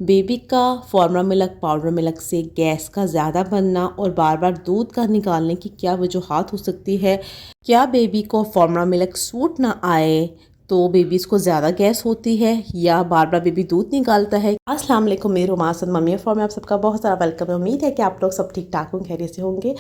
Baby का formula milk powder milk से gas का ज़्यादा बनना और बार बार दूध का निकालने की क्या वजूहात हो सकती है। क्या बेबी को फॉर्मूला मिल्क सूट ना आए तो बेबीज़ को ज़्यादा गैस होती है या बार बार बेबी दूध निकालता है। अस्सलाम वालेकुम, मेरे रोमांस मम्मी फॉर्म में आप सबका बहुत सारा वेलकम है। उम्मीद है कि आप लोग सब ठीक ठाक होंगे, खैरियत से होंगे।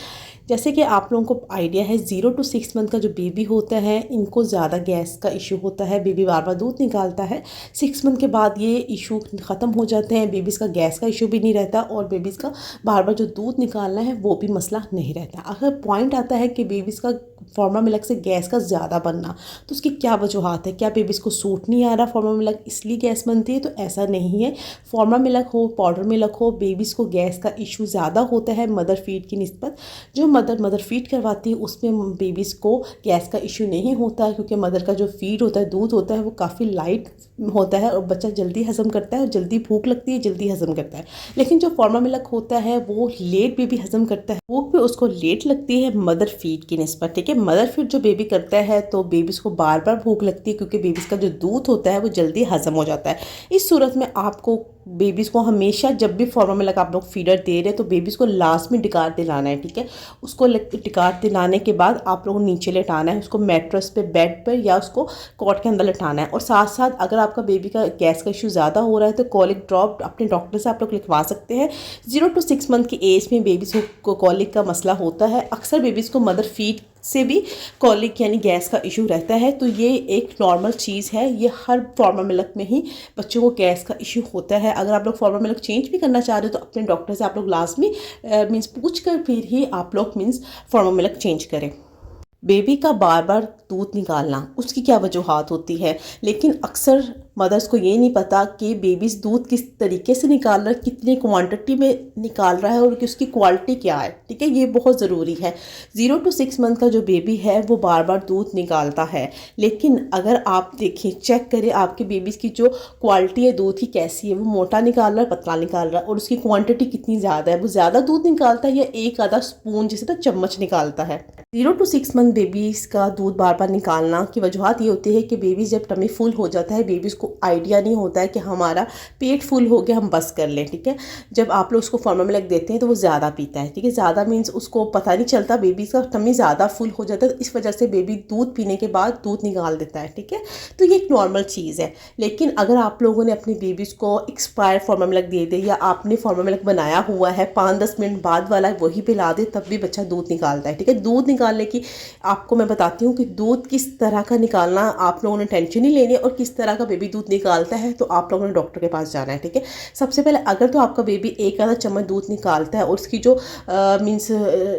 जैसे कि आप लोगों को आइडिया है 0 to 6 मंथ का जो बेबी होता है इनको ज़्यादा गैस का इशू होता है। बेबी बार बार दूध निकालता है। 6 मंथ के बाद ये इशू ख़त्म हो जाते हैं। बेबीज़ का गैस का इशू भी नहीं रहता और बेबीज़ का बार बार जो दूध निकालना है वो भी मसला नहीं रहता। अगर पॉइंट आता है कि बेबीज़ का फॉर्मूला मिल्क से गैस का ज़्यादा बनना, तो उसकी क्या वजूहात है। क्या बेबीज़ को सूट नहीं आ रहा फॉर्मूला मिल्क इसलिए गैस बनती है? तो ऐसा नहीं है। फॉर्मूला मिल्क हो पाउडर मिल्क हो, बेबीज़ को गैस का इशू ज़्यादा होता है मदर फीड की निस्बत। जो मदर फीड करवाती है उसमें बेबीज़ को गैस का इशू नहीं होता है, क्योंकि मदर का जो फीड होता है, दूध होता है, वो काफ़ी लाइट होता है और बच्चा जल्दी हज़म करता है और जल्दी भूख लगती है, जल्दी हज़म करता है। लेकिन जो फॉर्मूला मिल्क होता है वो लेट बेबी हज़म करता है, भूख भी उसको लेट लगती है मदर फीड की निस्बत। ठीक है, मदर फीड जो बेबी करता है तो बेबीज़ को बार बार भूख लगती है, क्योंकि बेबीज़ का जो दूध होता है वो जल्दी हज़म हो जाता है। इस सूरत में आपको बेबीज़ को हमेशा जब भी फॉर्मूला मिल्क आप लोग फीडर दे रहे हैं तो बेबीज़ को लास्ट में डिकार दिलाना है। ठीक है, उसको डिकार दिलाने के बाद आप लोगों को नीचे लेटाना है, उसको मैट्रेस पे, बेड पर या उसको कॉट के अंदर लेटाना है। और साथ साथ अगर आपका बेबी का गैस का इशू ज़्यादा हो रहा है तो कॉलिक ड्रॉप अपने डॉक्टर से आप लोग लिखवा सकते हैं। 0 to 6 मंथ की एज में बेबीज़ को कॉलिक का मसला होता है। अक्सर बेबीज़ को मदर फीड से भी कॉलिक यानी गैस का इशू रहता है, तो ये एक नॉर्मल चीज़ है। ये हर फॉर्मूला मिल्क में ही बच्चों को गैस का इशू होता है। अगर आप लोग फॉर्मूला मिल्क चेंज भी करना चाह रहे हो तो अपने डॉक्टर से आप लोग लाजमी मीन्स पूछ कर फिर ही आप लोग मीन्स फॉर्मूला मिल्क चेंज करें। बेबी का बार बार दूध निकालना उसकी क्या वजूहात होती है, लेकिन अक्सर मदर्स को ये नहीं पता कि बेबीज़ दूध किस तरीके से निकाल रहा है, कितनी क्वांटिटी में निकाल रहा है और कि उसकी क्वालिटी क्या है। ठीक है, ये बहुत ज़रूरी है। 0 to 6 मंथ का जो बेबी है वो बार बार दूध निकालता है, लेकिन अगर आप देखें, चेक करें आपके बेबीज़ की जो क्वालिटी है दूध की कैसी है, वो मोटा निकाल रहा है, पतला निकाल रहा है और उसकी क्वांटिटी कितनी ज़्यादा है, वो ज़्यादा दूध निकालता है या एक आधा स्पून जैसे ना चम्मच निकालता है। 0 to 6 मंथ बेबीज़ का दूध बार बार निकालना की वजूहत ये होती है कि बेबी जब टमी फुल हो जाता है, बेबीज़ को आइडिया नहीं होता है कि हमारा पेट फुल हो गया, हम बस कर लें। ठीक है, जब आप लोग उसको फॉर्मूला मिल्क देते हैं तो वो ज़्यादा पीता है। ठीक है, ज़्यादा मीन्स उसको पता नहीं चलता, बेबीज़ का टमी ज़्यादा फुल हो जाता है, इस वजह से बेबी दूध पीने के बाद दूध निकाल देता है। ठीक है, तो ये एक नॉर्मल चीज़ है। लेकिन अगर आप लोगों ने अपनी बेबीज़ को एक्सपायर फॉर्मूला मिल्क दे दे या आपने फॉर्मूला मिल्क बनाया हुआ है 5-10 मिनट बाद वाला वही पिला दे, तब भी बच्चा दूध निकालता है। ठीक है, दूध निकालने की आपको मैं बताती हूँ कि दूध किस तरह का निकालना आप लोगों ने टेंशन नहीं लेनी है और किस तरह का बेबी दूध निकालता है तो आप लोगों ने डॉक्टर के पास जाना है। ठीक है, सबसे पहले अगर तो आपका बेबी एक आधा चम्मच दूध निकालता है और उसकी जो मीन्स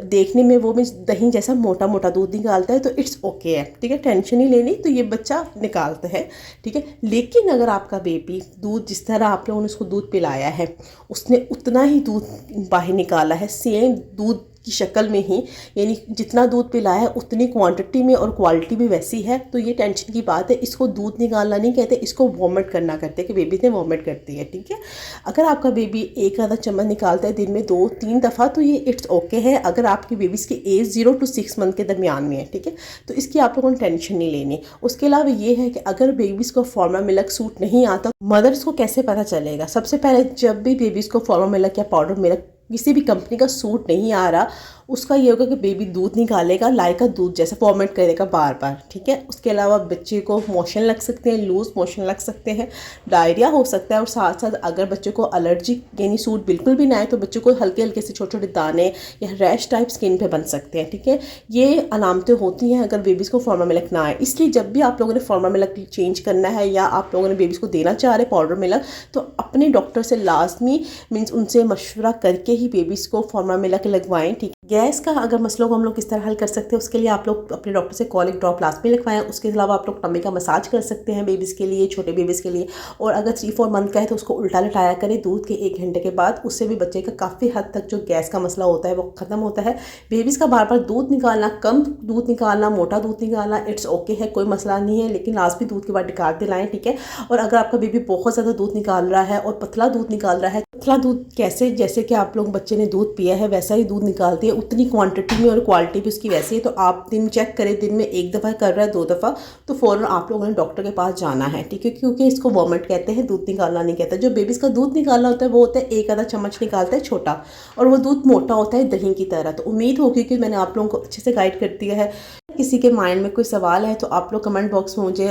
देखने में वो मीन्स दही जैसा मोटा मोटा दूध निकालता है तो इट्स ओके है। ठीक है, टेंशन नहीं लेनी, तो ये बच्चा निकालता है। ठीक है, लेकिन अगर आपका बेबी दूध जिस तरह आप लोगों ने उसको दूध पिलाया है उसने उतना ही दूध बाहर निकाला है, सेम दूध की शक्ल में ही, यानी जितना दूध पिलाया है उतनी क्वांटिटी में और क्वालिटी भी वैसी है, तो ये टेंशन की बात है। इसको दूध निकालना नहीं कहते, इसको वॉमिट करना कहते हैं कि बेबी ने वॉमिट करती है। ठीक है, अगर आपका बेबी एक आधा चम्मच निकालता है दिन में 2-3 दफ़ा तो ये इट्स ओके है, अगर आपकी बेबीज़ की एज 0 to 6 मंथ के दरमियान में है। ठीक है, तो इसकी आप लोगों को टेंशन नहीं लेनी। उसके अलावा ये है कि अगर बेबीज़ को फॉर्मूला मिल्क सूट नहीं आता, मदर्स को कैसे पता चलेगा? सबसे पहले जब भी बेबीज़ को फॉर्मूला मिल्क या पाउडर मिल्क किसी भी कंपनी का सूट नहीं आ रहा, उसका ये होगा कि बेबी दूध निकालेगा लाइक दूध जैसा, वॉमिट करेगा बार बार। ठीक है, उसके अलावा बच्चे को मोशन लग सकते हैं, लूज मोशन लग सकते हैं, डायरिया हो सकता है और साथ साथ अगर बच्चे को एलर्जी यानी सूट बिल्कुल भी ना आए तो बच्चे को हल्के हल्के से छोटे छोटे दाने या रैश टाइप स्किन पे बन सकते हैं। ठीक है, ये अलामतें होती हैं अगर बेबीज़ को फॉर्मूला मिल्क ना आए। इसलिए जब भी आप लोगों ने फॉर्मूला मिल्क चेंज करना है या आप लोगों ने बेबीज़ को देना चाह रहे पाउडर मिल्क, तो अपने डॉक्टर से लाजमी मीन्स उनसे मशवरा करके ही बेबीज़ को फॉर्मूला मिल्क लगवाएं। ठीक है, गैस का अगर मसलों को हम लोग किस तरह हल कर सकते हैं उसके लिए आप लोग अपने डॉक्टर से कॉलिक ड्रॉप लास्ट में लिखवाएं। उसके अलावा आप लोग टमी का मसाज कर सकते हैं बेबीज़ के लिए, छोटे बेबीज़ के लिए। और अगर 3-4 मंथ का है तो उसको उल्टा लटाया करें दूध के 1 घंटे के बाद, उससे भी बच्चे का काफ़ी हद तक जो गैस का मसला होता है वो ख़त्म होता है। बेबीज़ का बार बार दूध निकालना, कम दूध निकालना, मोटा दूध निकालना इट्स ओके है, कोई मसला नहीं है, लेकिन लास्ट भी दूध के बाद डिकार दिलाएं। ठीक है, और अगर आपका बेबी बहुत ज़्यादा दूध निकाल रहा है और पतला दूध निकाल रहा है, पतला दूध कैसे, जैसे कि आप लोग बच्चे ने दूध पिया है वैसा ही दूध निकालती है, उतनी क्वांटिटी में और क्वालिटी भी उसकी वैसी है। तो आप दिन चेक करें, दिन में 1 दफ़ा कर रहा है 2 दफ़ा, तो फ़ौरन आप लोगों ने डॉक्टर के पास जाना है, ठीक है, क्योंकि इसको वॉमिट कहते हैं, दूध निकालना नहीं कहते। जो बेबीज़ का दूध निकालना होता है वो होता है 1 आधा चम्मच निकालता है छोटा, और वो दूध मोटा होता है दही की तरह। तो उम्मीद होगी कि मैंने आप लोगों को अच्छे से गाइड कर दिया है। किसी के माइंड में कोई सवाल है तो आप लोग कमेंट बॉक्स में मुझे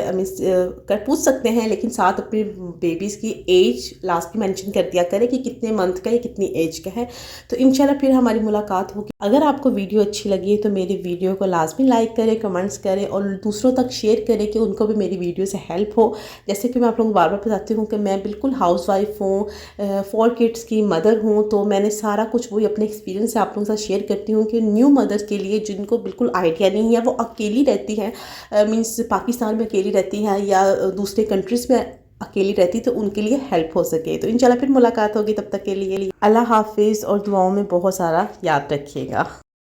पूछ सकते हैं, लेकिन साथ अपनी बेबीज़ की एज लास्ट में मेंशन कर दिया करें कि कितने मंथ का या कितनी एज का है। तो इंशाल्लाह फिर हमारी मुलाकात होगी। अगर आपको वीडियो अच्छी लगी है तो मेरी वीडियो को लाजमी लाइक करें, कमेंट्स करें और दूसरों तक शेयर करें कि उनको भी मेरी वीडियो से हेल्प हो। जैसे कि मैं आप लोगों को बार बार बताती हूँ कि मैं बिल्कुल हाउस वाइफ हूँ, 4 किड्स की मदर हूँ, तो मैंने सारा कुछ वही अपने एक्सपीरियंस से आप लोगों के साथ शेयर करती हूँ कि न्यू मदर्स के लिए जिनको बिल्कुल आइडिया नहीं है, वो अकेली रहती हैं, मीन्स पाकिस्तान में अकेली रहती हैं या दूसरे कंट्रीज़ में अकेली रहती, तो उनके लिए हेल्प हो सके। तो इंशाल्लाह फिर मुलाकात होगी, तब तक के लिए अल्लाह हाफिज़ और दुआओं में बहुत सारा याद रखिएगा।